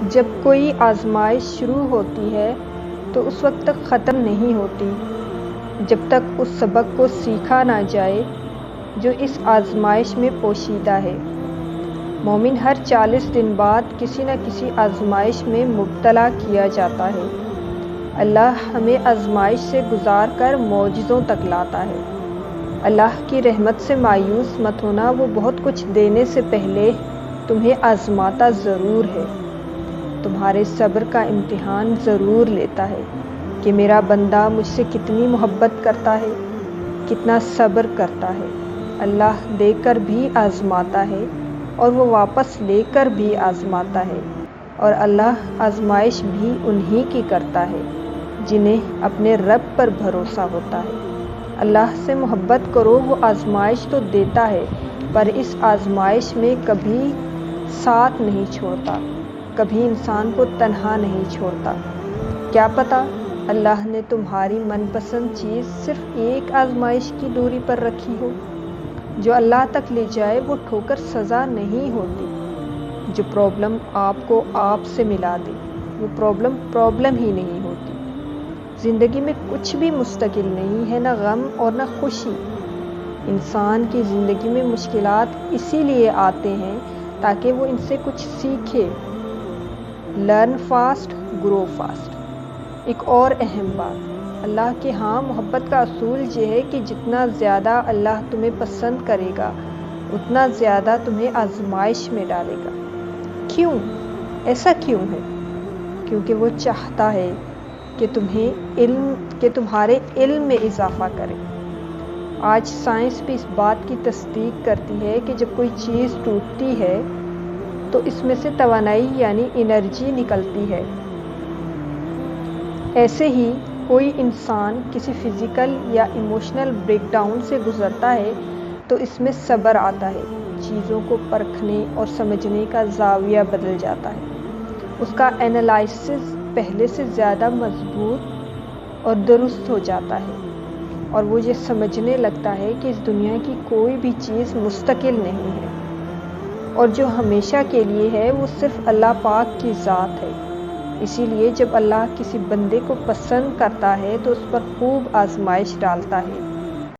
جب کوئی آزمائش شروع ہوتی ہے تو اس وقت تک ختم نہیں ہوتی جب تک اس سبق کو سیکھا نہ جائے جو اس آزمائش میں پوشیدہ ہے۔ مومن ہر 40 دن بعد کسی نہ کسی آزمائش میں مبتلا کیا جاتا ہے۔ اللہ ہمیں آزمائش سے گزار کر معجزوں تک لاتا ہے۔ اللہ کی رحمت سے مایوس مت ہونا، وہ بہت کچھ دینے سے پہلے تمہیں آزماتا ضرور ہے، تمہارے صبر کا امتحان ضرور لیتا ہے کہ میرا بندہ مجھ سے کتنی محبت کرتا ہے، کتنا صبر کرتا ہے۔ اللہ دے کر بھی آزماتا ہے اور وہ واپس لے کر بھی آزماتا ہے، اور اللہ آزمائش بھی انہی کی کرتا ہے جنہیں اپنے رب پر بھروسہ ہوتا ہے۔ اللہ سے محبت کرو، وہ آزمائش تو دیتا ہے پر اس آزمائش میں کبھی ساتھ نہیں چھوڑتا، کبھی انسان کو تنہا نہیں چھوڑتا۔ کیا پتہ اللہ نے تمہاری من پسند چیز صرف ایک آزمائش کی دوری پر رکھی ہو۔ جو اللہ تک لے جائے وہ ٹھوکر سزا نہیں ہوتی، جو پرابلم آپ کو آپ سے ملا دے وہ پرابلم ہی نہیں ہوتی۔ زندگی میں کچھ بھی مستقل نہیں ہے، نہ غم اور نہ خوشی۔ انسان کی زندگی میں مشکلات اسی لیے آتے ہیں تاکہ وہ ان سے کچھ سیکھے۔ لرن فاسٹ، گرو فاسٹ۔ ایک اور اہم بات، اللہ کے ہاں محبت کا اصول یہ ہے کہ جتنا زیادہ اللہ تمہیں پسند کرے گا اتنا زیادہ تمہیں آزمائش میں ڈالے گا۔ کیوں؟ ایسا کیوں ہے؟ کیونکہ وہ چاہتا ہے کہ تمہارے علم میں اضافہ کرے۔ آج سائنس بھی اس بات کی تصدیق کرتی ہے کہ جب کوئی چیز ٹوٹتی ہے تو اس میں سے توانائی یعنی انرجی نکلتی ہے۔ ایسے ہی کوئی انسان کسی فزیکل یا ایموشنل بریک ڈاؤن سے گزرتا ہے تو اس میں صبر آتا ہے، چیزوں کو پرکھنے اور سمجھنے کا زاویہ بدل جاتا ہے، اس کا انالائسس پہلے سے زیادہ مضبوط اور درست ہو جاتا ہے، اور وہ یہ سمجھنے لگتا ہے کہ اس دنیا کی کوئی بھی چیز مستقل نہیں ہے، اور جو ہمیشہ کے لیے ہے وہ صرف اللہ پاک کی ذات ہے۔ اسی لیے جب اللہ کسی بندے کو پسند کرتا ہے تو اس پر خوب آزمائش ڈالتا ہے